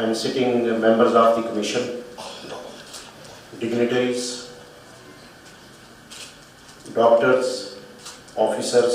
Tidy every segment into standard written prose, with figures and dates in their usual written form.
and sitting members of the commission, dignitaries, doctors, officers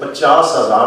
50,000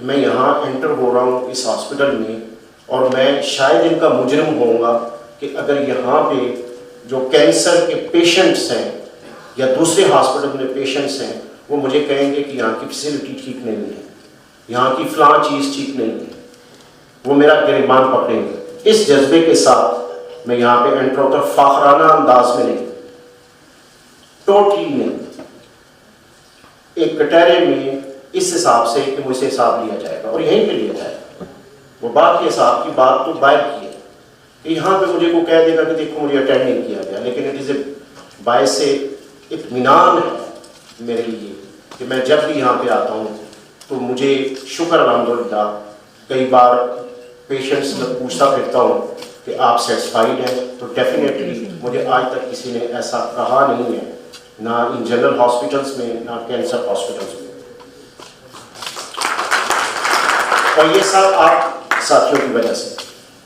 کہ میں یہاں انٹر ہو رہا ہوں اس ہاسپٹل میں، اور میں شاید ان کا مجرم ہوں گا کہ اگر یہاں پہ جو کینسر کے پیشنٹس ہیں یا دوسرے ہاسپٹل میں پیشنٹس ہیں وہ مجھے کہیں گے کہ یہاں کی فیسلٹی ٹھیک نہیں ہے، یہاں کی فلاں چیز ٹھیک نہیں ہے، وہ میرا گریبان پکڑیں گے۔ اس جذبے کے ساتھ میں یہاں پہ انٹر ہوتا ہوں، فاخرانہ انداز میں نہیں، ٹوٹلی نہیں، ایک کٹہرے میں اس حساب سے کہ مجھ سے حساب لیا جائے گا اور یہیں پہ لیا جائے گا۔ وہ بات کے حساب کی بات تو باہر کی ہے کہ یہاں پہ مجھے کوئی کہہ دے گا کہ دیکھو مجھے اٹینڈ نہیں کیا گیا، لیکن اٹ از اے باعث اطمینان ہے میرے لیے کہ میں جب بھی یہاں پہ آتا ہوں تو مجھے شکر الحمدللہ، کئی بار پیشنٹس میں پوچھتا پھرتا ہوں کہ آپ سیٹسفائیڈ ہیں، تو ڈیفینیٹلی مجھے آج تک کسی نے ایسا کہا نہیں ہے، نہ ان جنرل ہاسپٹلس میں نہ کینسر ہاسپٹلس میں۔ اور یہ سب آپ ساتھیوں کی وجہ سے،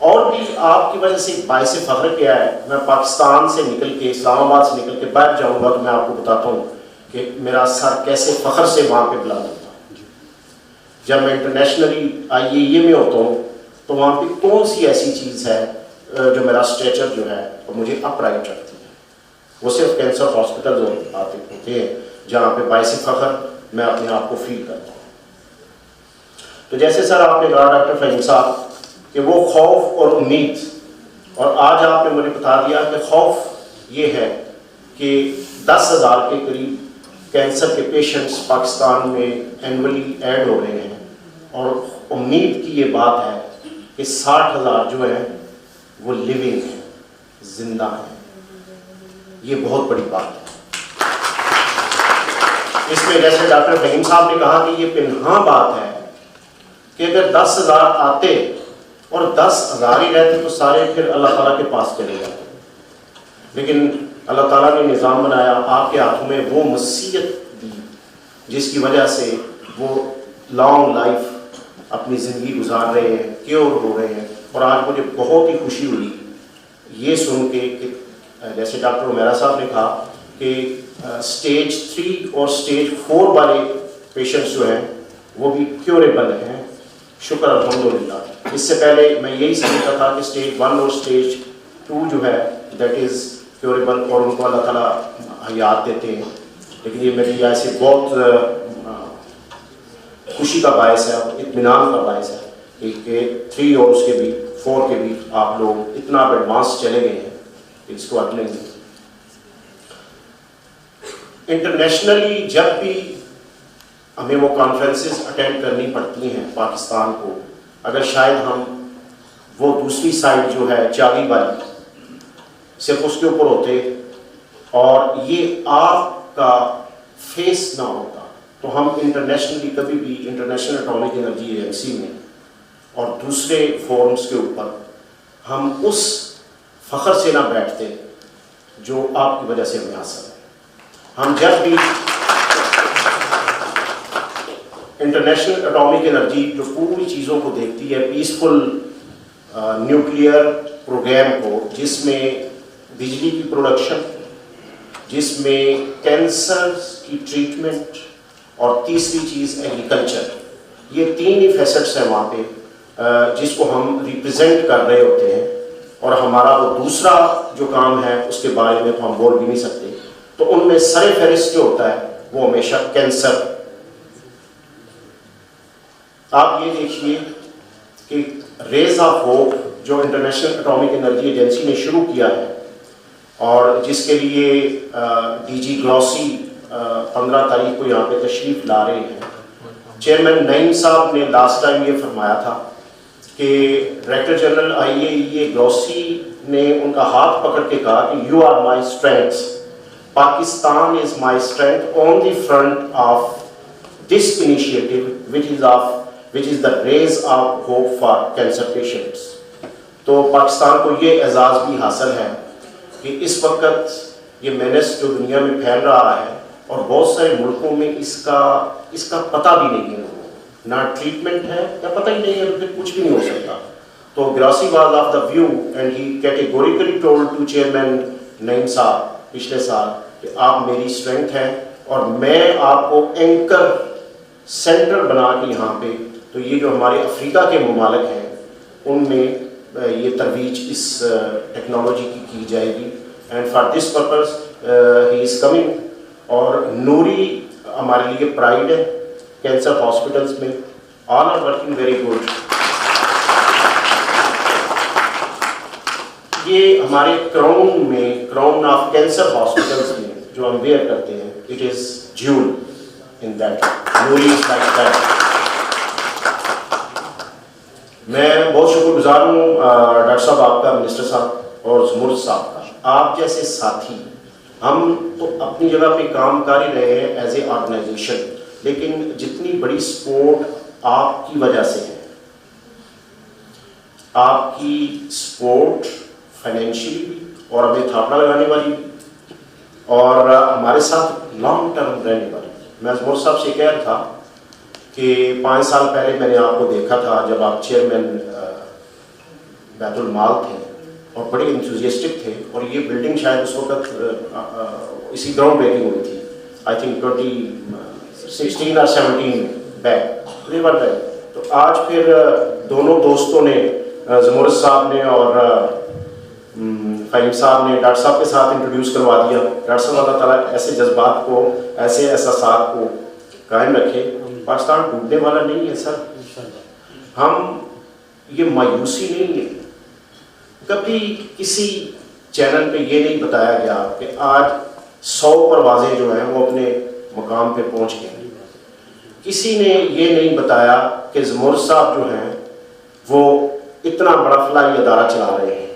اور بھی آپ کی وجہ سے باعث فخر کیا ہے، میں پاکستان سے نکل کے، اسلام آباد سے نکل کے باہر جاؤں گا تو میں آپ کو بتاتا ہوں کہ میرا سر کیسے فخر سے وہاں پہ بلند ہوتا ہے۔ جب میں انٹرنیشنلی IAEA میں ہوتا ہوں تو وہاں پہ کون سی ایسی چیز ہے جو میرا اسٹریچر جو ہے وہ مجھے اپ رائٹ رکھتی ہے؟ وہ صرف کینسر ہاسپٹل ہوتے ہیں جہاں پہ باعث فخر میں اپنے آپ کو فیل کرتا ہوں۔ تو جیسے سر آپ نے کہا ڈاکٹر فہیم صاحب کہ وہ خوف اور امید، اور آج آپ نے مجھے بتا دیا کہ خوف یہ ہے کہ 10,000 کے قریب کینسر کے پیشنٹس پاکستان میں اینولی ایڈ ہو رہے ہیں، اور امید کی یہ بات ہے کہ 60,000 جو ہیں وہ لیونگ ہیں، زندہ ہیں۔ یہ بہت بڑی بات ہے۔ اس میں جیسے ڈاکٹر فہیم صاحب نے کہا کہ یہ پنہاں بات ہے کہ اگر 10,000 آتے اور 10,000 ہی رہتے تو سارے پھر اللہ تعالیٰ کے پاس چلے جاتے، لیکن اللہ تعالیٰ نے نظام بنایا، آپ کے ہاتھوں میں وہ مسیحت دی جس کی وجہ سے وہ لانگ لائف اپنی زندگی گزار رہے ہیں، کیور ہو رہے ہیں۔ اور آج مجھے بہت ہی خوشی ہوئی یہ سن کے کہ جیسے ڈاکٹر عمیرہ صاحب نے کہا کہ سٹیج 3 اور سٹیج 4 والے پیشنٹس جو ہیں وہ بھی کیوریبل ہیں، شکر الحمدللہ۔ اس سے پہلے میں یہی سمجھتا تھا کہ سٹیج 1 اور سٹیج 2 جو ہے دیٹ از کیوریبل اور ان کو اللہ تعالیٰ حیات دیتے ہیں، لیکن یہ میری ایسے بہت خوشی کا باعث ہے، اطمینان کا باعث ہے کہ 3 اور اس کے بھی 4 کے بھی آپ لوگ اتنا ایڈوانس چلے گئے ہیں کہ اس کو اگلے انٹرنیشنلی جب بھی ہمیں وہ کانفرنسز اٹینڈ کرنی پڑتی ہیں پاکستان کو، اگر شاید ہم وہ دوسری سائڈ جو ہے چاوی والی صرف اس کے اوپر ہوتے اور یہ آپ کا فیس نہ ہوتا تو ہم انٹرنیشنلی کبھی بھی انٹرنیشنل اٹامک انرجی ایجنسی میں اور دوسرے فورمز کے اوپر ہم اس فخر سے نہ بیٹھتے جو آپ کی وجہ سے ہمیں حاصل ہے۔ ہم جب بھی انٹرنیشنل اٹامک انرجی جو پوری چیزوں کو دیکھتی ہے، پیسفل نیوکلیئر پروگرام کو، جس میں بجلی کی پروڈکشن، جس میں کینسر کی ٹریٹمنٹ، اور تیسری چیز ایگریکلچر، یہ 3 ہی فیسٹس ہیں وہاں پہ جس کو ہم ریپرزینٹ کر رہے ہوتے ہیں، اور ہمارا وہ دوسرا جو کام ہے اس کے بارے میں تو ہم بول بھی نہیں سکتے۔ تو ان میں سر فہرست جو ہوتا ہے وہ ہمیشہ کینسر۔ آپ یہ دیکھیے کہ ریز آف ہوپ جو انٹرنیشنل اٹامک انرجی ایجنسی نے شروع کیا ہے، اور جس کے لیے DG گلوسی 15 تاریخ کو یہاں پہ تشریف لا رہے ہیں۔ چیئرمین نعیم صاحب نے لاسٹ ٹائم یہ فرمایا تھا کہ ڈائریکٹر جنرل IAEA گلوسی نے ان کا ہاتھ پکڑ کے کہا کہ you are my strength, Pakistan is my strength on the front of this initiative which is the raise of hope for cancer patients۔ تو پاکستان کو یہ اعزاز بھی حاصل ہے کہ اس وقت یہ مینس جو دنیا میں پھیل رہا ہے اور بہت سارے ملکوں میں اس کا پتہ بھی نہیں ہے، نہ ٹریٹمنٹ ہے یا پتہ ہی نہیں ہے، پھر کچھ بھی نہیں ہو سکتا۔ تو گراسی was of the view and he categorically told to chairman Naeem صاحب پچھلے سال کہ آپ میری اسٹرینتھ ہیں اور میں آپ کو اینکر سینٹر بنا کے یہاں پہ تو یہ جو ہمارے افریقہ کے ممالک ہیں ان میں یہ ترویج اس ٹیکنالوجی کی جائے گی. And for this purpose he is coming. اور نوری ہمارے لیے پرائڈ ہے کینسر ہاسپٹلس میں. آل آر ورکنگ ویری گڈ. یہ ہمارے کراؤن آف کینسر ہاسپٹلس میں جو ہم ویئر کرتے ہیں it is jewel in that. Noori is like that. میں بہت شکر گزار ہوں ڈاکٹر صاحب آپ کا, منسٹر صاحب اور زمرد صاحب کا. آپ جیسے ساتھی, ہم تو اپنی جگہ پہ کام کر ہی رہے ہیں ایز اے آرگنائزیشن, لیکن جتنی بڑی سپورٹ آپ کی وجہ سے ہے, آپ کی سپورٹ فائنینشلی بھی اور ہمیں تھاپڑا لگانے والی بھی اور ہمارے ساتھ لانگ ٹرم رہنے والی. میں زمرد صاحب سے کہہ رہا تھا کہ 5 سال پہلے میں نے آپ کو دیکھا تھا جب آپ چیئرمین بیت المال تھے اور بڑے انتھوزیسٹک تھے, اور یہ بلڈنگ شاید اس وقت اسی گراؤنڈ بریکنگ ہوئی تھی, آئی تھنک 2016 اور 17 میں بیک ریور بیک. تو آج پھر دونوں دوستوں نے, زمرد صاحب نے اور فہیم صاحب نے, ڈاکٹر صاحب کے ساتھ انٹروڈیوس کروا دیا. ڈاکٹر صاحب اللہ تعالیٰ ایسے جذبات کو, ایسے احساسات کو قائم رکھے. پاکستان ڈوبنے والا نہیں ہے سر. ہم یہ مایوسی نہیں ہے. کبھی کسی چینل پہ یہ نہیں بتایا گیا کہ آج 100 پروازیں جو ہیں وہ اپنے مقام پہ پہنچ گئے. کسی نے یہ نہیں بتایا کہ زمرد صاحب جو ہیں وہ اتنا بڑا فلاحی ادارہ چلا رہے ہیں.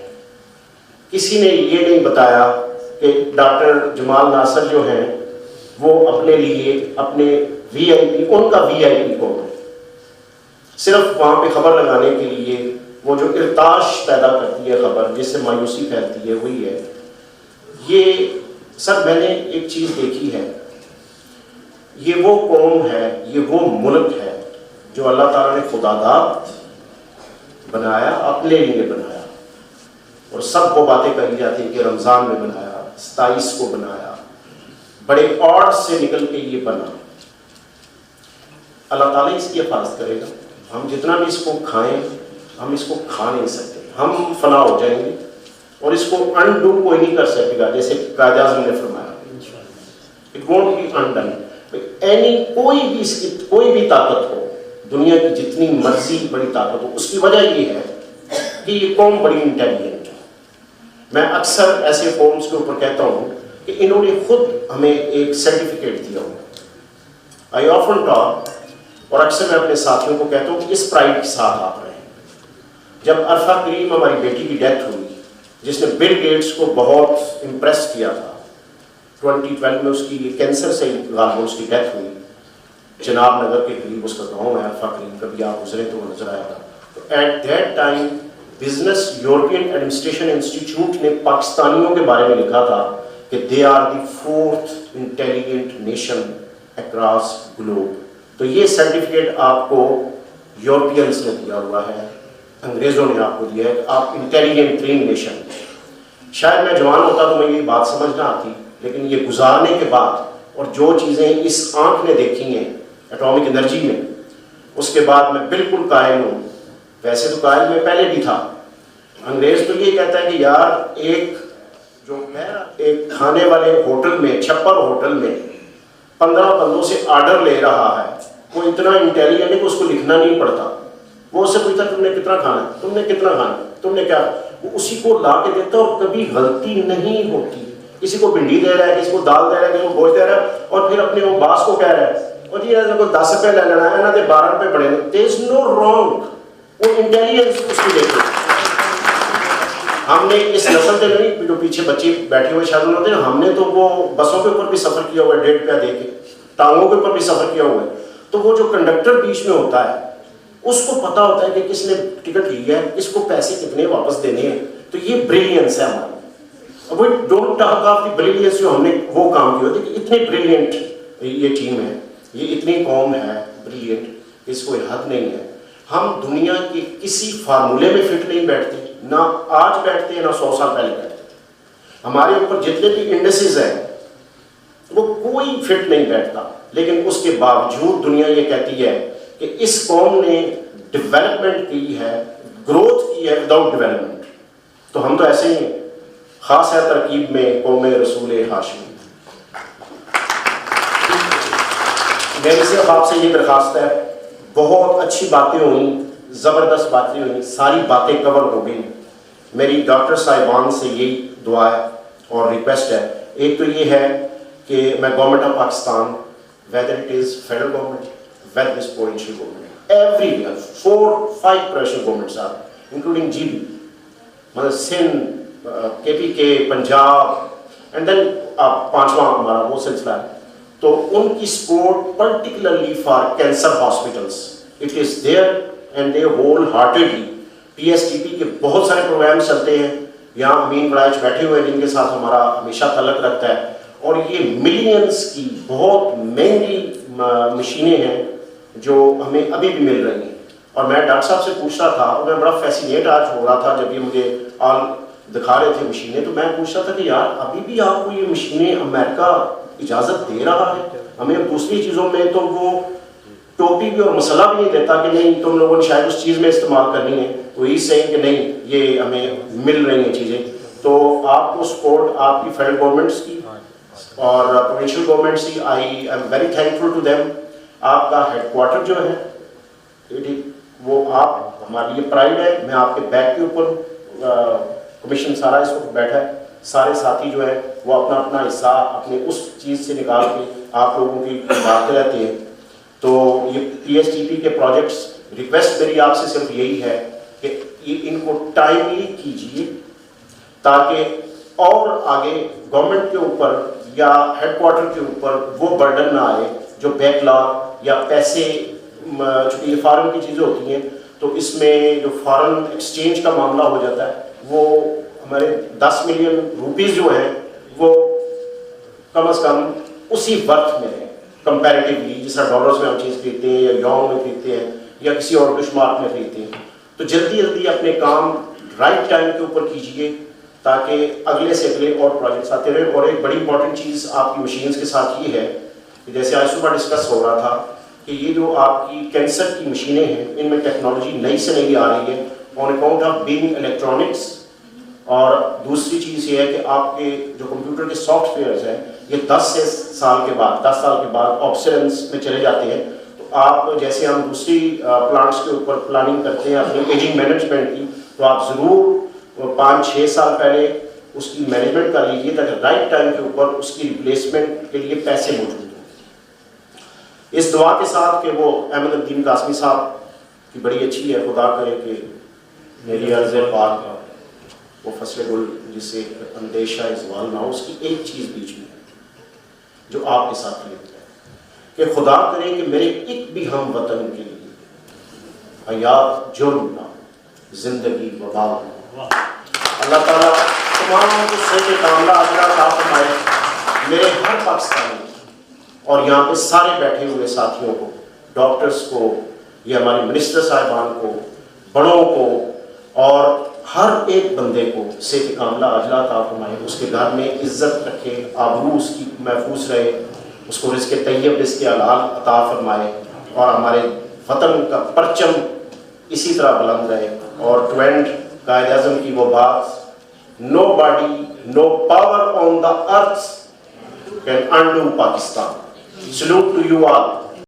کسی نے یہ نہیں بتایا کہ ڈاکٹر جمال ناصر جو ہیں وہ اپنے لیے اپنے وی آئی پی, ان کا وی آئی پی کون ہے, صرف وہاں پہ خبر لگانے کے لیے وہ جو ارتاش پیدا کرتی ہے خبر, جس سے مایوسی پھیلتی ہے, وہی ہے. یہ سر میں نے ایک چیز دیکھی ہے, یہ وہ قوم ہے, یہ وہ ملک ہے جو اللہ تعالیٰ نے خداداد بنایا, اپنے لیے بنایا. اور سب کو باتیں کہی جاتی ہیں کہ رمضان میں بنایا, 27 کو بنایا, بڑے آرڈ سے نکل کے یہ بنا. اللہ تعالیٰ اس کی حفاظت کرے گا. ہم جتنا بھی اس کو کھائیں, ہم اس کو کھا نہیں سکتے, ہم فنا ہو جائیں گے اور اس کو انڈو کوئی نہیں کر سکے گا, جیسے قائد اعظم نے فرمایا اٹ وونٹ بی انڈن. کوئی بھی اس کی کوئی بھی طاقت ہو, دنیا کی جتنی مرضی بڑی طاقت ہو, اس کی وجہ یہ ہے کہ یہ قوم بڑی انٹیلیجنٹ ہے. میں اکثر ایسے قومس کے اوپر کہتا ہوں کہ انہوں نے خود ہمیں ایک سرٹیفکیٹ دیا ہو. آئی آفن ٹاک, اور اکثر میں اپنے ساتھیوں کو کہتا ہوں کہ اس پرائڈ کے ساتھ آپ رہیں. جب عرفہ کریم ہماری بیٹی کی ڈیتھ ہوئی, جس نے بل گیٹس کو بہت امپریس کیا تھا, 2012 میں اس کی کینسر سے غالباً اس کی ڈیتھ ہوئی. جناب نگر کے قریب اس کا گاؤں ہے عرفہ کریم, کبھی آپ گزرے تو وہ نظر آیا تھا. تو at that time business European administration institute نے پاکستانیوں کے بارے میں لکھا تھا کہ they are the 4th intelligent nation across globe. تو یہ سرٹیفکیٹ آپ کو یورپینس نے دیا ہوا ہے, انگریزوں نے آپ کو دیا ہے کہ آپ انٹیلیجنٹ ترین نیشن. شاید میں جوان ہوتا تو میں یہ بات سمجھ نہ آتی, لیکن یہ گزارنے کے بعد اور جو چیزیں اس آنکھ نے دیکھی ہیں ایٹامک انرجی میں, اس کے بعد میں بالکل قائل ہوں. ویسے تو قائل میں پہلے بھی تھا. انگریز تو یہ کہتا ہے کہ یار ایک کھانے والے ہوٹل میں, چھپر ہوٹل میں 15 بندوں سے آرڈر لے رہا ہے, وہ اتنا انٹیلیجنٹ ہے کہ اس کو لکھنا نہیں پڑتا. وہ اس سے پوچھتا تم نے کتنا کھانا ہے, تم نے کتنا کھانا ہے, تم نے کیا, وہ اسی کو لا کے دیتا اور کبھی غلطی نہیں ہوتی. کسی کو بھنڈی دے رہا ہے, کسی کو دال دے رہا ہے, کسی کو گوشت دے رہا ہے, اور پھر اپنے وہ باس کو کہہ رہا ہے اور جی کو 10 روپے لے لینا ہے نا, 12 روپے پڑے. دیر از نو رانگ. وہ انٹیلیجنس اس کی دیکھو. ہم نے اس نسل سے نہیں, جو پیچھے بچے بیٹھے ہوئے شاید ہوتے ہیں, ہم نے تو وہ بسوں کے اوپر بھی سفر کیا ہوا ہے 1.5 روپیہ دے کے, ٹانگوں کے اوپر بھی سفر کیا ہوا ہے. تو وہ جو کنڈکٹر بیچ میں ہوتا ہے اس کو پتا ہوتا ہے کہ کس نے ٹکٹ لیا ہے, اس کو پیسے کتنے واپس دینے ہیں. تو یہ بریلینس ہے ہماری. وہ ڈونٹ ٹاک آف دی بریلینس جو ہم نے وہ کام کیا ہوتا ہے کہ اتنے بریلینٹ یہ ٹیم ہے, یہ اتنی قوم ہے بریلینٹ, اس کو حد نہیں ہے. ہم دنیا کے کسی فارمولے میں فٹ نہیں بیٹھتے, نہ آج بیٹھتے ہیں نہ 100 سال پہلے بیٹھتے. ہمارے اوپر جتنے بھی انڈسز ہیں وہ کوئی فٹ نہیں بیٹھتا, لیکن اس کے باوجود دنیا یہ کہتی ہے کہ اس قوم نے ڈیولپمنٹ کی ہے, گروتھ کی ہے وداؤٹ ڈیولپمنٹ. تو ہم تو ایسے ہی ہیں, خاص ہے ترکیب میں قوم رسول ہاشمی. میری صرف آپ سے یہ درخواست ہے, بہت اچھی باتیں ہوئیں, زبردست باتیں ہوئیں, ساری باتیں کور ہو گئی. میری ڈاکٹر صاحبان سے یہی دعا ہے اور ریکویسٹ ہے. ایک تو یہ ہے کہ میں government of Pakistan, whether it is federal government, whether it is provincial government, everywhere 4-5 provincial governments are, including GB, مطلب Sindh, KPK, Punjab, and then پانچواں ہمارا وہ سلسلہ ہے. تو ان کی support particularly for cancer hospitals, it is there and they wholeheartedly. PSTP کے بہت سارے پروگرامس چلتے ہیں, یہاں امین برائچ بیٹھے ہوئے ہیں جن کے ساتھ ہمارا ہمیشہ تعلق رکھتا ہے, اور یہ ملینز کی بہت مہنگی مشینیں ہیں جو ہمیں ابھی بھی مل رہی ہیں. اور میں ڈاکٹر صاحب سے پوچھ رہا تھا, اور میں بڑا فیسینیٹ آج ہو رہا تھا جب یہ مجھے آل دکھا رہے تھے مشینیں, تو میں پوچھ رہا تھا کہ یار ابھی بھی آپ کو یہ مشینیں امریکہ اجازت دے رہا ہے؟ ہمیں دوسری چیزوں میں تو وہ ٹوپی بھی اور مسئلہ بھی نہیں دیتا کہ نہیں تم لوگوں نے شاید اس چیز میں استعمال کرنی ہے, تو یہ صحیح کہ نہیں یہ ہمیں مل رہی ہیں چیزیں. تو آپ کو سپورٹ آپ کی فیڈرل گورنمنٹس کی اور پروونشل گورنمنٹس کی, I am very thankful to them. آپ کا ہیڈ کوارٹر جو ہے وہ آپ ہمارے لیے پرائڈ ہے. میں آپ کے بیک کے اوپر کمیشن سارا اس وقت بیٹھا ہے, سارے ساتھی جو ہیں وہ اپنا اپنا حصہ اپنے اس چیز سے نکال کے آپ لوگوں کی باتیں رہتے ہیں. تو یہ PSTP کے پروجیکٹس, ریکویسٹ میری آپ سے صرف یہی ہے کہ ان کو ٹائملی کیجیے تاکہ اور آگے گورنمنٹ کے اوپر یا ہیڈ کوارٹر کے اوپر وہ برڈن نہ آئے جو بیک لاگ یا پیسے, چونکہ یہ فارن کی چیزیں ہوتی ہیں تو اس میں جو فارن ایکسچینج کا معاملہ ہو جاتا ہے, وہ ہمارے 10 ملین روپیز جو ہیں وہ کم از کم اسی وقت میں ہیں کمپیریٹیولی, جس طرح ڈالرز میں ہم چیز خریدتے ہیں یا یون میں خریدتے ہیں یا کسی اور بش مارک میں خریدتے ہیں. تو جلدی جلدی اپنے کام رائٹ ٹائم کے اوپر کیجیے تاکہ اگلے سے اگلے اور پروجیکٹس آتے رہے. اور ایک بڑی امپورٹنٹ چیز آپ کی مشینز کے ساتھ یہ ہے کہ جیسے آج صبح ڈسکس ہو رہا تھا کہ یہ جو آپ کی کینسر کی مشینیں ہیں ان میں ٹیکنالوجی نئی سے نئی آ رہی ہے on account of being electronics. اور دوسری چیز یہ ہے کہ آپ کے جو کمپیوٹر کے سافٹ ویئرز ہیں یہ 10 سال کے بعد آپشنس میں چلے جاتے ہیں. تو آپ جیسے ہم دوسری پلانٹس کے اوپر پلاننگ کرتے ہیں اپنی ایجنگ مینجمنٹ کی, تو آپ ضرور 5-6 سال پہلے اس کی مینجمنٹ کر لیجیے تاکہ رائٹ ٹائم کے اوپر اس کی ریپلیسمنٹ کے لیے پیسے موجود ہوں. اس دعا کے ساتھ کہ وہ احمد الدین قاسمی صاحب کی بڑی اچھی ہے, خدا کرے کہ میری عرض پاک وہ فصل گل جس سے اندیشہ زوال نہ ہو, اس کی ایک چیز بیچ میں جو آپ کے ساتھ لیتا ہے کہ خدا کرے کہ میرے ایک بھی ہم وطن کے لیے حیات جرم نہ ہو, زندگی وبال نہ ہو. اللہ تعالیٰ تمام کو صحت کاملہ اجرا عطا فرمائے میرے ہر پاکستانی اور یہاں پہ سارے بیٹھے ہوئے ساتھیوں کو, ڈاکٹرز کو, یہ ہمارے منسٹر صاحبان کو, بڑوں کو, اور ہر ایک بندے کو صحت کاملہ اجرا عطا فرمائے. اس کے گھر میں عزت رکھے, آبرو اس کی محفوظ رہے, اس کو رزق طیب رزق حلال عطا فرمائے, اور ہمارے وطن کا پرچم اسی طرح بلند رہے. اور ٹو اینڈ قائد اعظم کی وہ بات, no body no power on the earth can undo Pakistan. Salute to you all.